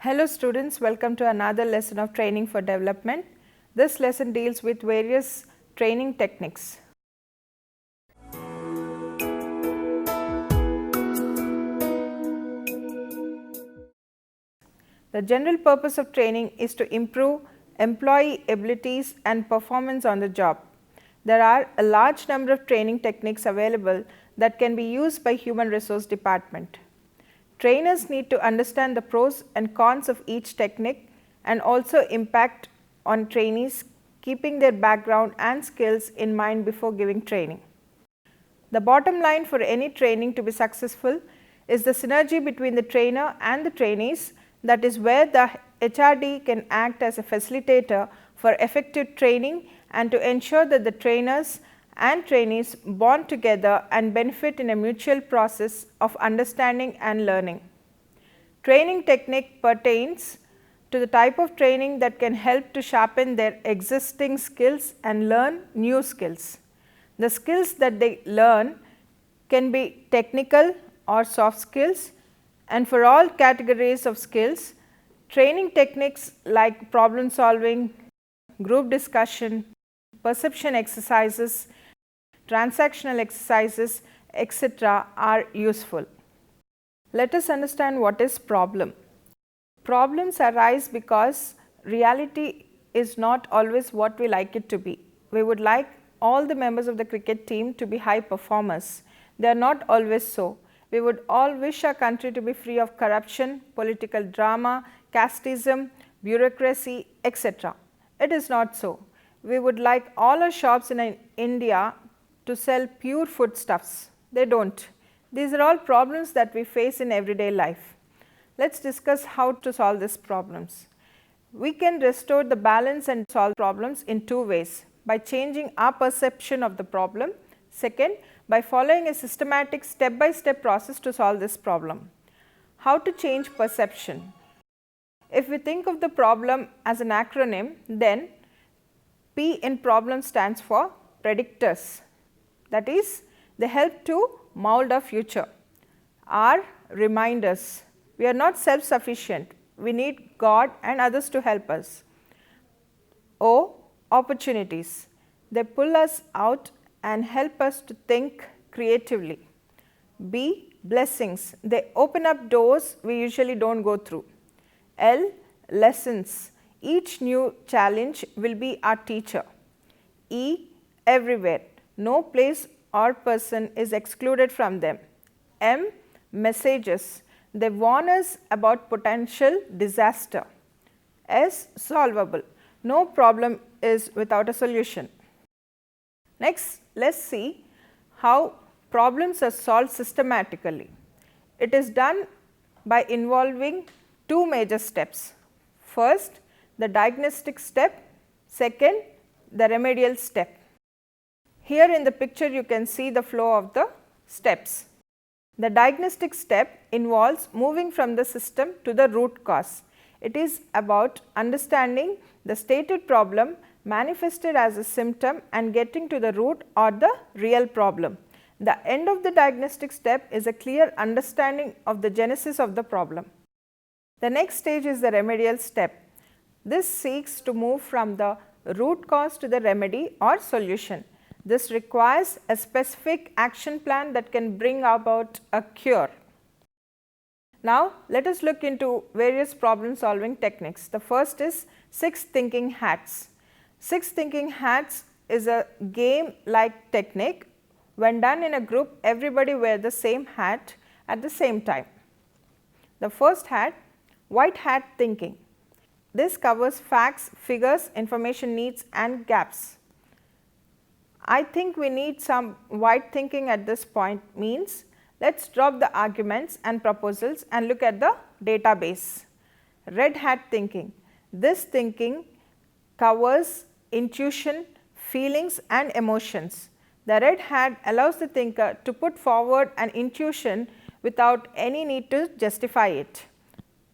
Hello students, welcome to another lesson of training for development. This lesson deals with various training techniques. The general purpose of training is to improve employee abilities and performance on the job. There are a large number of training techniques available that can be used by human resource department. Trainers need to understand the pros and cons of each technique and also impact on trainees, keeping their background and skills in mind before giving training. The bottom line for any training to be successful is the synergy between the trainer and the trainees. That is where the HRD can act as a facilitator for effective training and to ensure that the trainers and trainees bond together and benefit in a mutual process of understanding and learning. Training technique pertains to the type of training that can help to sharpen their existing skills and learn new skills. The skills that they learn can be technical or soft skills, and for all categories of skills, training techniques like problem solving, group discussion, perception exercises, transactional exercises, etc. are useful. Let us understand what is problem. Problems arise because reality is not always what we like it to be. We would like all the members of the cricket team to be high performers. They are not always so. We would all wish our country to be free of corruption, political drama, casteism, bureaucracy, etc. It is not so. We would like all our shops in India to sell pure foodstuffs. They don't. These are all problems that we face in everyday life. Let us discuss how to solve these problems. We can restore the balance and solve problems in two ways: by changing our perception of the problem. Second, by following a systematic step-by-step process to solve this problem. How to change perception? If we think of the problem as an acronym, then P in problem stands for predictors. That is, they help to mold our future. R, reminders. We are not self-sufficient. We need God and others to help us. O, opportunities. They pull us out and help us to think creatively. B, blessings. They open up doors we usually don't go through. L, lessons. Each new challenge will be our teacher. E, everywhere. No place or person is excluded from them. M, messages. They warn us about potential disaster. S, solvable. No problem is without a solution. Next, let us see how problems are solved systematically. It is done by involving two major steps. First, the diagnostic step. Second, the remedial step. Here in the picture you can see the flow of the steps. The diagnostic step involves moving from the system to the root cause. It is about understanding the stated problem manifested as a symptom and getting to the root or the real problem. The end of the diagnostic step is a clear understanding of the genesis of the problem. The next stage is the remedial step. This seeks to move from the root cause to the remedy or solution. This requires a specific action plan that can bring about a cure. Now, let us look into various problem solving techniques. The first is 6 thinking hats. 6 thinking hats is a game like technique. When done in a group, everybody wears the same hat at the same time. The first hat, white hat thinking. This covers facts, figures, information needs and gaps. I think we need some white thinking at this point, means let us drop the arguments and proposals and look at the database. Red hat thinking. This thinking covers intuition, feelings and emotions. The red hat allows the thinker to put forward an intuition without any need to justify it.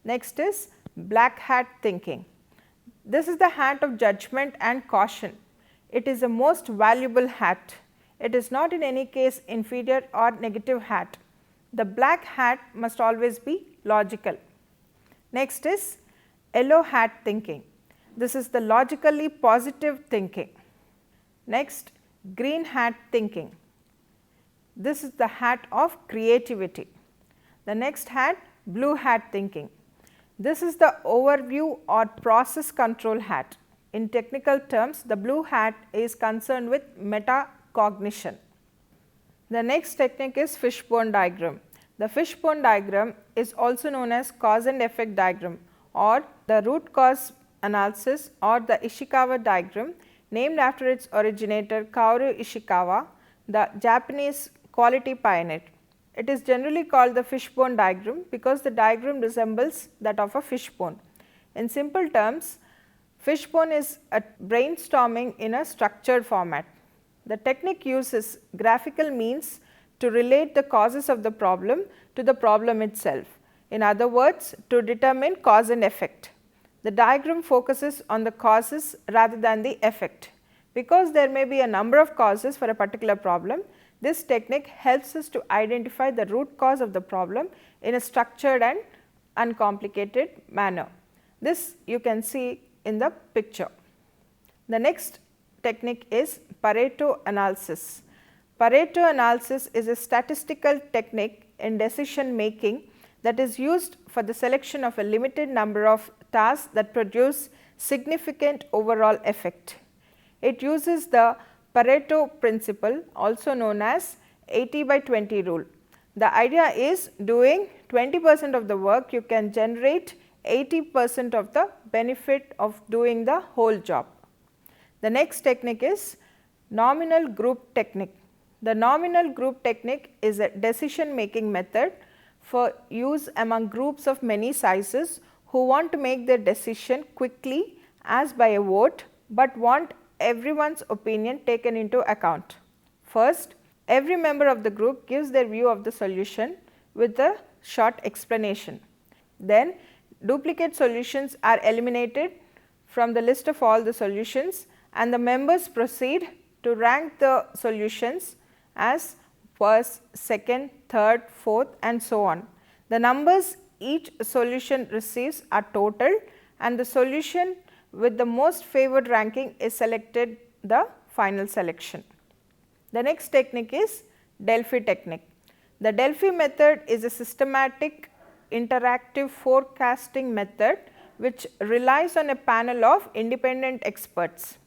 Next is black hat thinking. This is the hat of judgment and caution. It is the most valuable hat. It is not in any case inferior or negative hat. The black hat must always be logical. Next is yellow hat thinking. This is the logically positive thinking. Next, green hat thinking. This is the hat of creativity. The next hat, blue hat thinking. This is the overview or process control hat. In technical terms, the blue hat is concerned with metacognition. The next technique is fishbone diagram. The fishbone diagram is also known as cause and effect diagram or the root cause analysis or the Ishikawa diagram, named after its originator Kaoru Ishikawa, the Japanese quality pioneer. It is generally called the fishbone diagram because the diagram resembles that of a fishbone. In simple terms, fishbone is a brainstorming in a structured format. The technique uses graphical means to relate the causes of the problem to the problem itself. In other words, to determine cause and effect. The diagram focuses on the causes rather than the effect. Because there may be a number of causes for a particular problem, this technique helps us to identify the root cause of the problem in a structured and uncomplicated manner. This you can see in the picture. The next technique is Pareto analysis. Pareto analysis is a statistical technique in decision making that is used for the selection of a limited number of tasks that produce significant overall effect. It uses the Pareto principle, also known as 80/20 rule. The idea is doing 20% of the work, you can generate 80% of the benefit of doing the whole job. The next technique is nominal group technique. The nominal group technique is a decision making method for use among groups of many sizes who want to make their decision quickly as by a vote, but want everyone's opinion taken into account. First, every member of the group gives their view of the solution with a short explanation. Then, duplicate solutions are eliminated from the list of all the solutions and the members proceed to rank the solutions as first, second, third, fourth and so on. The numbers each solution receives are totaled and the solution with the most favored ranking is selected the final selection. The next technique is Delphi technique. The Delphi method is a systematic interactive forecasting method which relies on a panel of independent experts.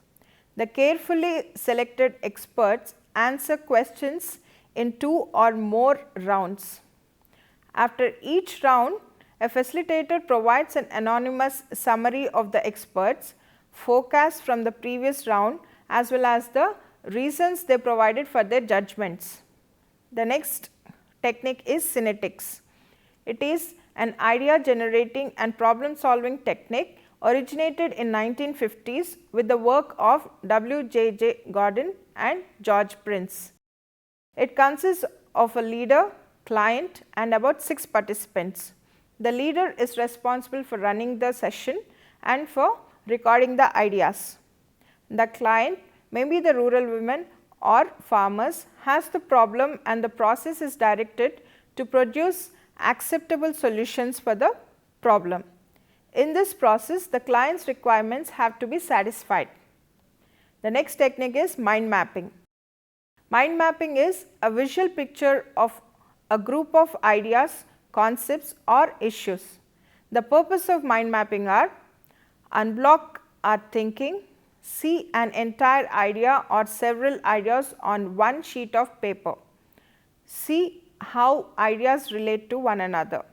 The carefully selected experts answer questions in 2 or more rounds. After each round, a facilitator provides an anonymous summary of the experts' forecast from the previous round as well as the reasons they provided for their judgments. The next technique is Synectics. It is an idea generating and problem solving technique originated in 1950s with the work of W.J.J. Gorden and George Prince. It consists of a leader, client and about 6 participants. The leader is responsible for running the session and for recording the ideas. The client, maybe the rural women or farmers, has the problem and the process is directed to produce acceptable solutions for the problem. In this process, the client's requirements have to be satisfied. The next technique is mind mapping. Mind mapping is a visual picture of a group of ideas, concepts or issues. The purpose of mind mapping are unblock our thinking, see an entire idea or several ideas on one sheet of paper, see how ideas relate to one another,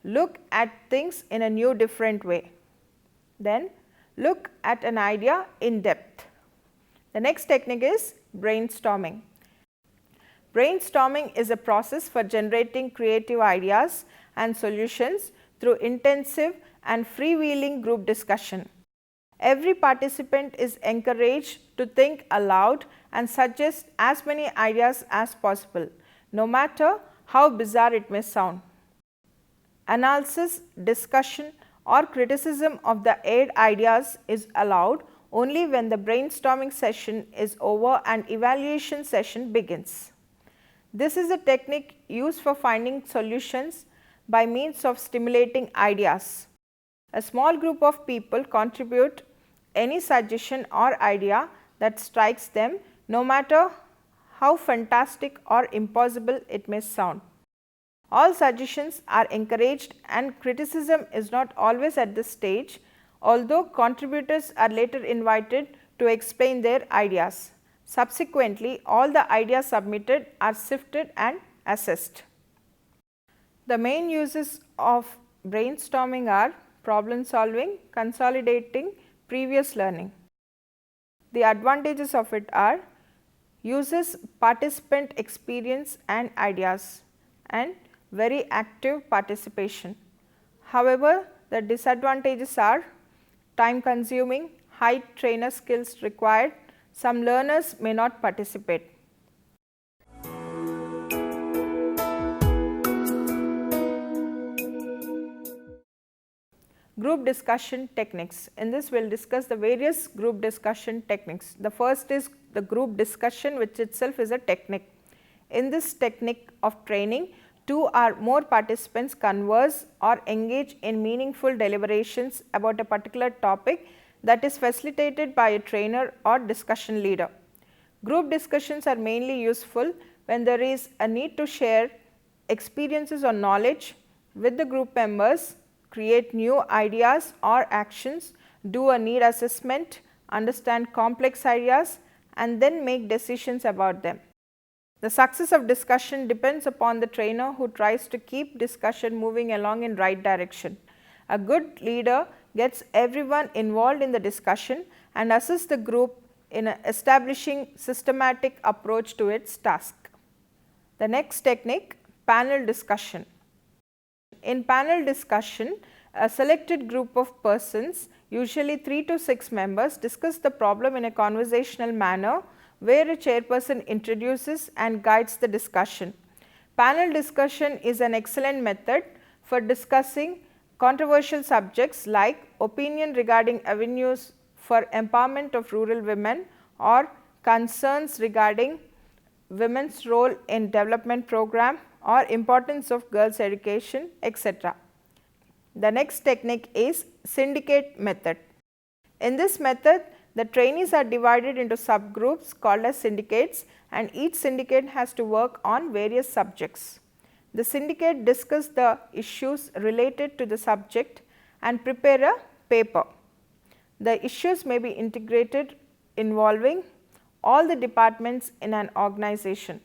look at things in a new different way, then look at an idea in depth. The next technique is brainstorming. Brainstorming is a process for generating creative ideas and solutions through intensive and freewheeling group discussion. Every participant is encouraged to think aloud and suggest as many ideas as possible, no matter how bizarre it may sound. Analysis, discussion or criticism of the aired ideas is allowed only when the brainstorming session is over and evaluation session begins. This is a technique used for finding solutions by means of stimulating ideas. A small group of people contribute any suggestion or idea that strikes them, no matter how fantastic or impossible it may sound. All suggestions are encouraged and criticism is not always at this stage, although contributors are later invited to explain their ideas. Subsequently, all the ideas submitted are sifted and assessed. The main uses of brainstorming are problem solving, consolidating previous learning. The advantages of it are uses participant experience and ideas and very active participation. However, the disadvantages are time consuming, high trainer skills required, some learners may not participate. Group discussion techniques. In this we will discuss the various group discussion techniques. The first is the group discussion, which itself is a technique. In this technique of training, 2 or more participants converse or engage in meaningful deliberations about a particular topic that is facilitated by a trainer or discussion leader. Group discussions are mainly useful when there is a need to share experiences or knowledge with the group members, create new ideas or actions, do a need assessment, understand complex ideas, and then make decisions about them. The success of discussion depends upon the trainer who tries to keep discussion moving along in right direction. A good leader gets everyone involved in the discussion and assists the group in establishing systematic approach to its task. The next technique, panel discussion. In panel discussion, a selected group of persons, usually 3 to 6 members, discuss the problem in a conversational manner where a chairperson introduces and guides the discussion. Panel discussion is an excellent method for discussing controversial subjects like opinion regarding avenues for empowerment of rural women or concerns regarding women's role in development program or importance of girls education, etc. The next technique is Syndicate Method. In this method, the trainees are divided into subgroups called as syndicates, and each syndicate has to work on various subjects. The syndicate discuss the issues related to the subject and prepare a paper. The issues may be integrated involving all the departments in an organization.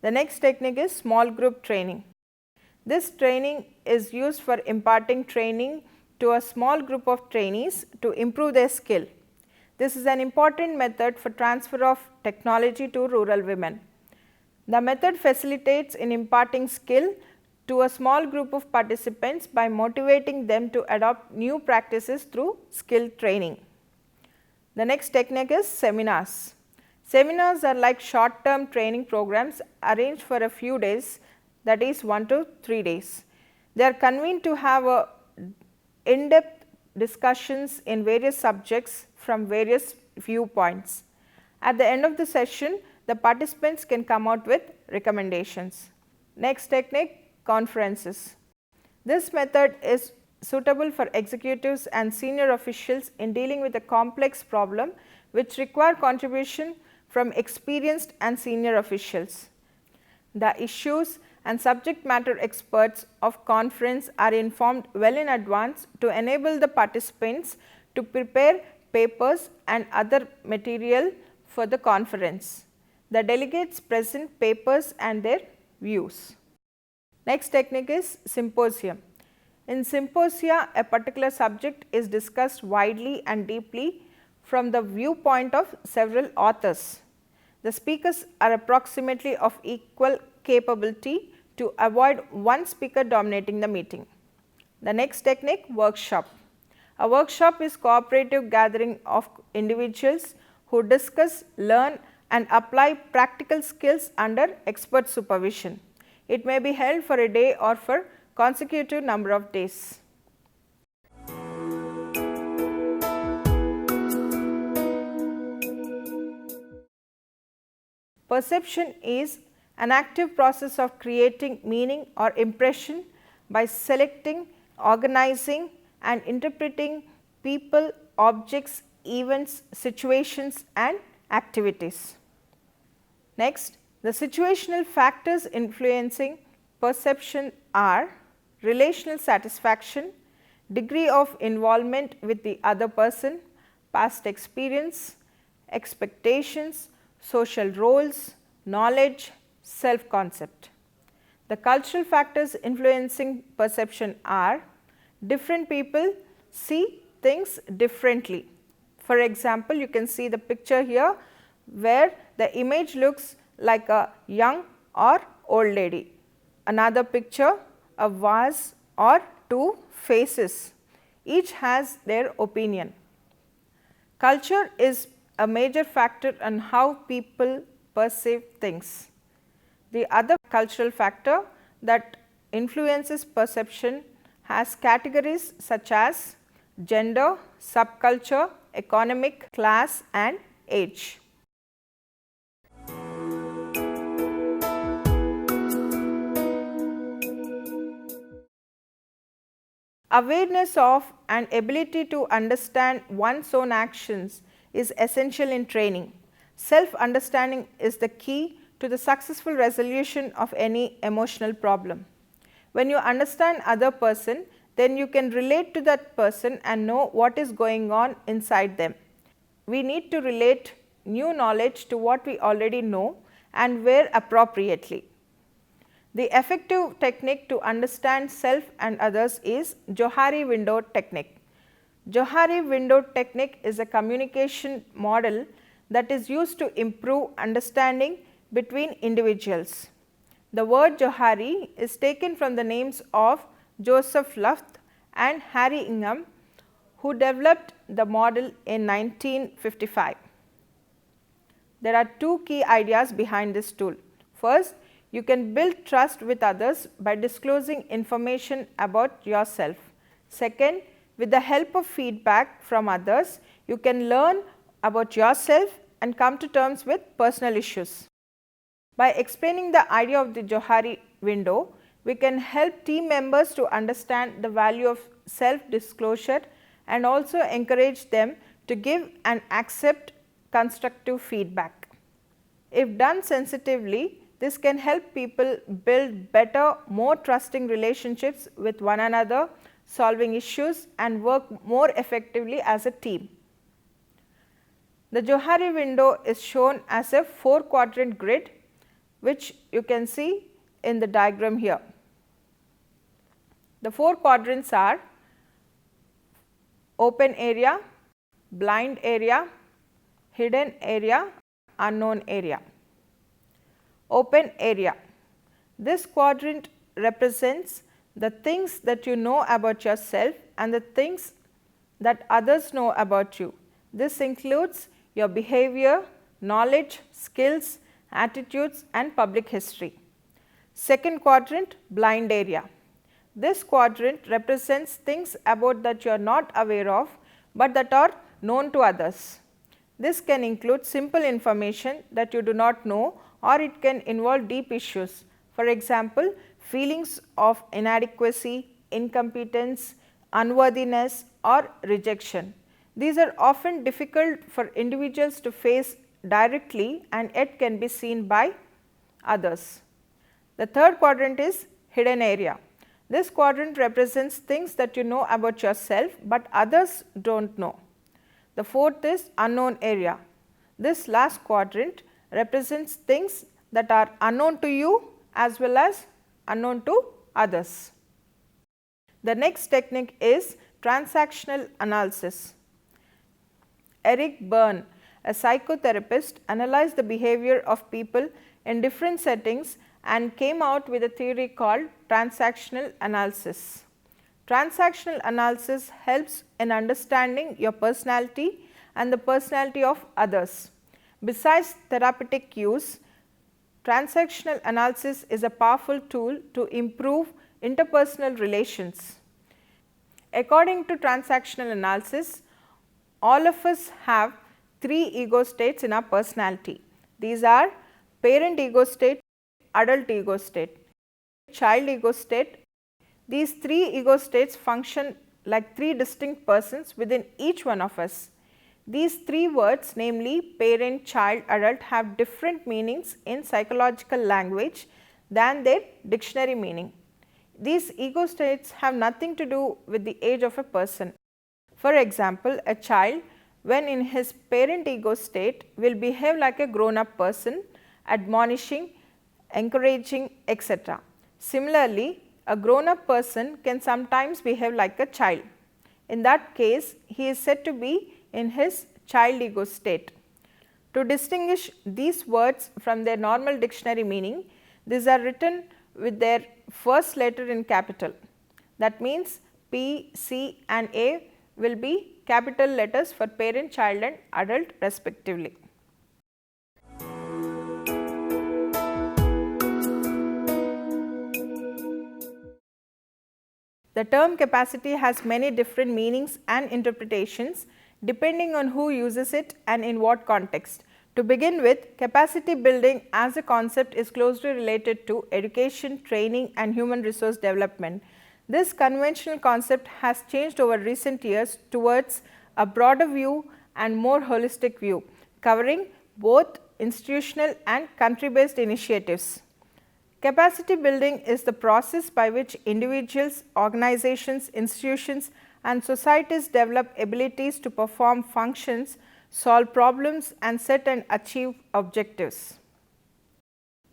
The next technique is small group training. This training is used for imparting training to a small group of trainees to improve their skill. This is an important method for transfer of technology to rural women. The method facilitates in imparting skill to a small group of participants by motivating them to adopt new practices through skill training. The next technique is seminars. Seminars are like short term training programs arranged for a few days, that is 1 to 3 days. They are convened to have in-depth discussions in various subjects from various viewpoints. At the end of the session, the participants can come out with recommendations. Next technique, conferences. This method is suitable for executives and senior officials in dealing with a complex problem which require contribution from experienced and senior officials. The issues and subject matter experts of conference are informed well in advance to enable the participants to prepare papers and other material for the conference. The delegates present papers and their views. Next technique is symposium. In symposia, a particular subject is discussed widely and deeply from the viewpoint of several authors. The speakers are approximately of equal capability to avoid one speaker dominating the meeting. The next technique, workshop. A workshop is cooperative gathering of individuals who discuss, learn and apply practical skills under expert supervision. It may be held for a day or for consecutive number of days. Perception is an active process of creating meaning or impression by selecting, organizing and interpreting people, objects, events, situations and activities. Next, the situational factors influencing perception are relational satisfaction, degree of involvement with the other person, past experience, expectations, social roles, knowledge, self-concept. The cultural factors influencing perception are different people see things differently. For example, you can see the picture here where the image looks like a young or old lady. Another picture, a vase or two faces. Each has their opinion. Culture is a major factor on how people perceive things. The other cultural factor that influences perception has categories such as gender, subculture, economic class and age. Awareness of and ability to understand one's own actions is essential in training. Self-understanding is the key to the successful resolution of any emotional problem. When you understand other person, then you can relate to that person and know what is going on inside them. We need to relate new knowledge to what we already know and where appropriately. The effective technique to understand self and others is Johari window technique. Johari window technique is a communication model that is used to improve understanding between individuals. The word Johari is taken from the names of Joseph Luft and Harry Ingham, who developed the model in 1955. There are two key ideas behind this tool. First, you can build trust with others by disclosing information about yourself. Second, with the help of feedback from others, you can learn about yourself and come to terms with personal issues. By explaining the idea of the Johari window, we can help team members to understand the value of self-disclosure and also encourage them to give and accept constructive feedback. If done sensitively, this can help people build better, more trusting relationships with one another, solving issues and work more effectively as a team. The Johari window is shown as a 4-quadrant grid, which you can see in the diagram here. The 4 quadrants are open area, blind area, hidden area, unknown area. Open area. This quadrant represents the things that you know about yourself and the things that others know about you. This includes your behavior, knowledge, skills, attitudes and public history. Second quadrant, blind area. This quadrant represents things about that you are not aware of, but that are known to others. This can include simple information that you do not know, or it can involve deep issues. For example, feelings of inadequacy, incompetence, unworthiness or rejection. These are often difficult for individuals to face directly and yet can be seen by others. The third quadrant is hidden area. This quadrant represents things that you know about yourself, but others do not know. The fourth is unknown area. This last quadrant represents things that are unknown to you as well as unknown to others. The next technique is transactional analysis. Eric Berne, a psychotherapist, analyzed the behavior of people in different settings and came out with a theory called transactional analysis. Transactional analysis helps in understanding your personality and the personality of others. Besides therapeutic use, transactional analysis is a powerful tool to improve interpersonal relations. According to transactional analysis, all of us have 3 ego states in our personality. These are parent ego state, adult ego state, child ego state. These 3 ego states function like three distinct persons within each one of us. These three words, namely parent, child, adult, have different meanings in psychological language than their dictionary meaning. These ego states have nothing to do with the age of a person. For example, a child, when in his parent ego state, will behave like a grown up person, admonishing, encouraging, etc. Similarly, a grown up person can sometimes behave like a child. In that case, he is said to be in his child ego state. To distinguish these words from their normal dictionary meaning, these are written with their first letter in capital. That means P, C and A will be capital letters for parent, child and adult respectively. The term capacity has many different meanings and interpretations depending on who uses it and in what context. To begin with, capacity building as a concept is closely related to education, training and human resource development. This conventional concept has changed over recent years towards a broader view and more holistic view, covering both institutional and country based initiatives. Capacity building is the process by which individuals, organizations, institutions and societies develop abilities to perform functions, solve problems and set and achieve objectives.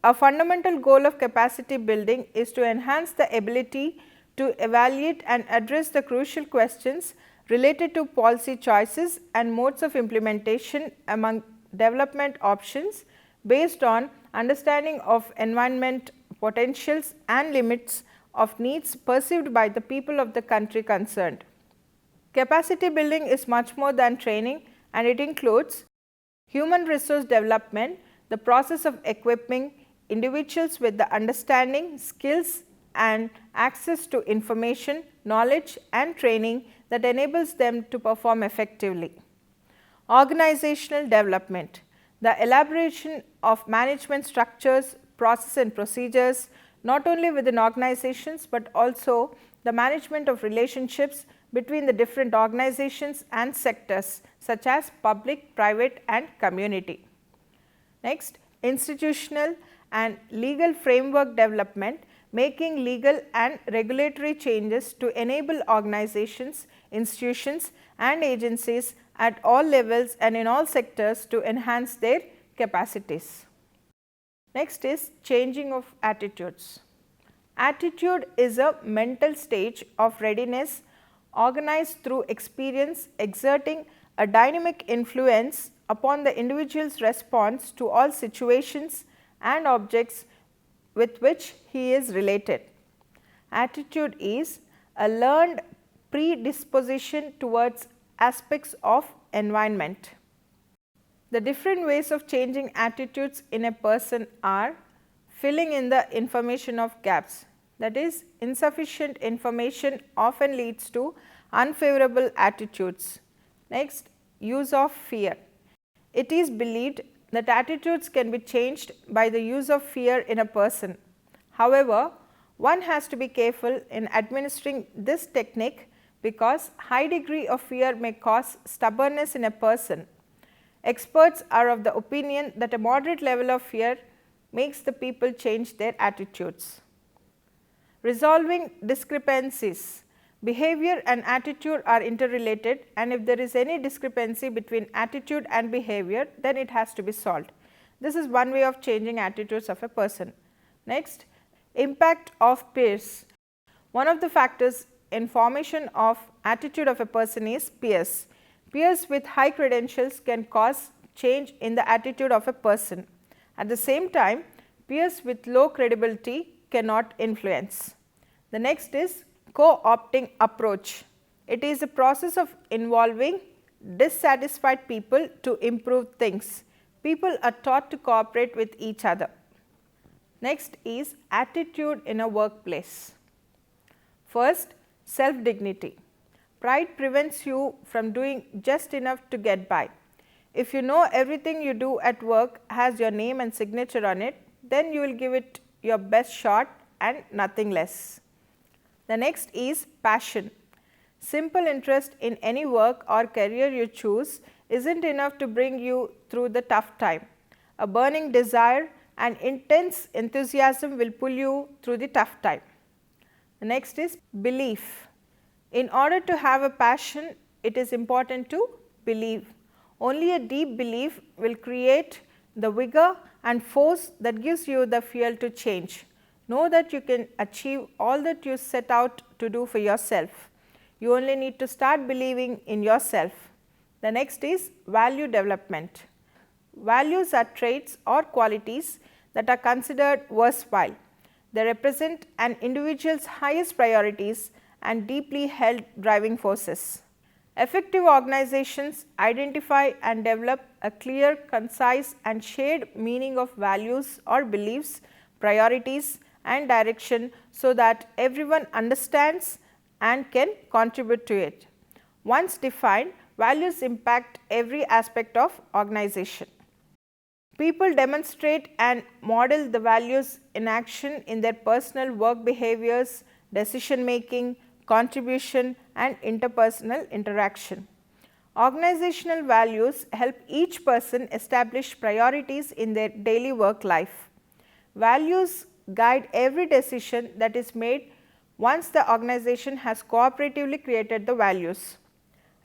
A fundamental goal of capacity building is to enhance the ability to evaluate and address the crucial questions related to policy choices and modes of implementation among development options based on understanding of environment potentials and limits of needs perceived by the people of the country concerned. Capacity building is much more than training, and it includes human resource development, the process of equipping individuals with the understanding, skills and access to information, knowledge and training that enables them to perform effectively. Organizational development, the elaboration of management structures, process and procedures not only within organizations, but also the management of relationships between the different organizations and sectors such as public, private and community. Next, institutional and legal framework development, making legal and regulatory changes to enable organizations, institutions and agencies at all levels and in all sectors to enhance their capacities. Next is changing of attitudes. Attitude is a mental stage of readiness organized through experience exerting a dynamic influence upon the individual's response to all situations and objects with which he is related. Attitude is a learned predisposition towards aspects of environment. The different ways of changing attitudes in a person are filling in the information of gaps, that is, insufficient information often leads to unfavorable attitudes. Next, use of fear. It is believed that attitudes can be changed by the use of fear in a person. However, one has to be careful in administering this technique because high degree of fear may cause stubbornness in a person. Experts are of the opinion that a moderate level of fear makes the people change their attitudes. Resolving discrepancies. Behavior and attitude are interrelated, and if there is any discrepancy between attitude and behavior, then it has to be solved. This is one way of changing attitudes of a person. Next, impact of peers. One of the factors in formation of attitude of a person is peers. Peers with high credentials can cause change in the attitude of a person. At the same time, peers with low credibility cannot influence. The next is co-opting approach. It is a process of involving dissatisfied people to improve things. People are taught to cooperate with each other. Next is attitude in a workplace. First, self-dignity. Pride prevents you from doing just enough to get by. If you know everything you do at work has your name and signature on it, then you will give it your best shot and nothing less. The next is passion. Simple interest in any work or career you choose isn't enough to bring you through the tough time. A burning desire and intense enthusiasm will pull you through the tough time. The next is belief. In order to have a passion, it is important to believe. Only a deep belief will create the vigor and force that gives you the fuel to change. Know that you can achieve all that you set out to do for yourself. You only need to start believing in yourself. The next is value development. Values are traits or qualities that are considered worthwhile. They represent an individual's highest priorities and deeply held driving forces. Effective organizations identify and develop a clear, concise and shared meaning of values or beliefs, priorities and direction so that everyone understands and can contribute to it. Once defined, values impact every aspect of organization. People demonstrate and model the values in action in their personal work behaviors, decision making, contribution and interpersonal interaction. Organizational values help each person establish priorities in their daily work life. Values guide every decision that is made once the organization has cooperatively created the values.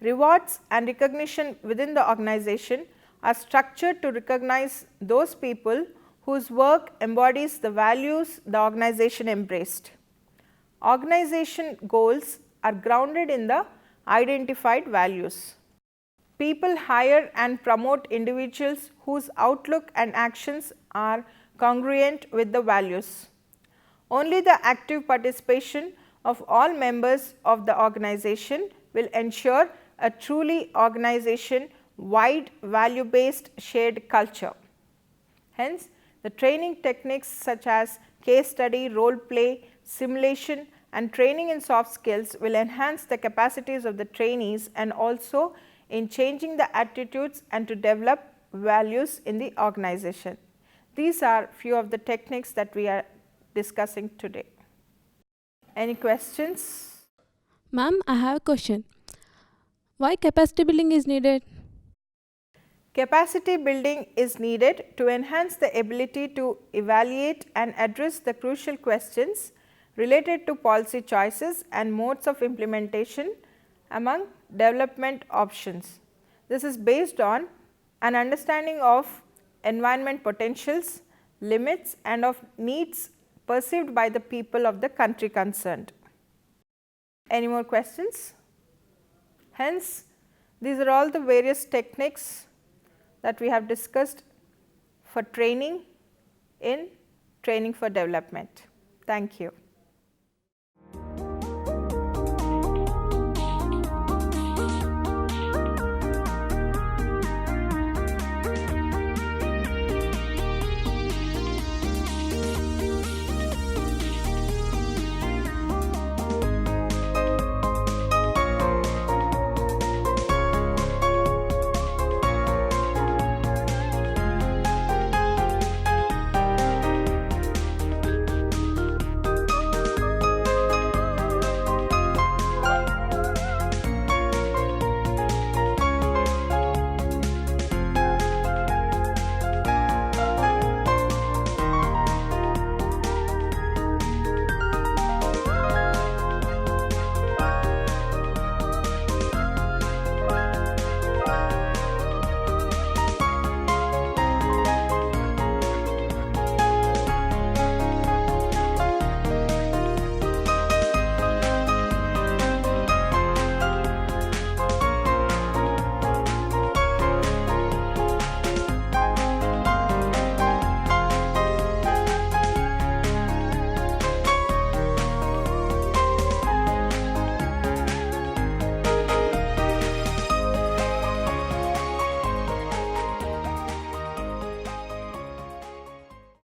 Rewards and recognition within the organization are structured to recognize those people whose work embodies the values the organization embraced. Organization goals are grounded in the identified values. People hire and promote individuals whose outlook and actions are congruent with the values. Only the active participation of all members of the organization will ensure a truly organization-wide value-based shared culture. Hence, the training techniques such as case study, role play, simulation and training in soft skills will enhance the capacities of the trainees and also in changing the attitudes and to develop values in the organization. These are few of the techniques that we are discussing today. Any questions? Ma'am, I have a question. Why capacity building is needed? Capacity building is needed to enhance the ability to evaluate and address the crucial questions related to policy choices and modes of implementation among development options. This is based on an understanding of environment potentials, limits and of needs perceived by the people of the country concerned. Any more questions? Hence, these are all the various techniques that we have discussed for training in training for development. Thank you.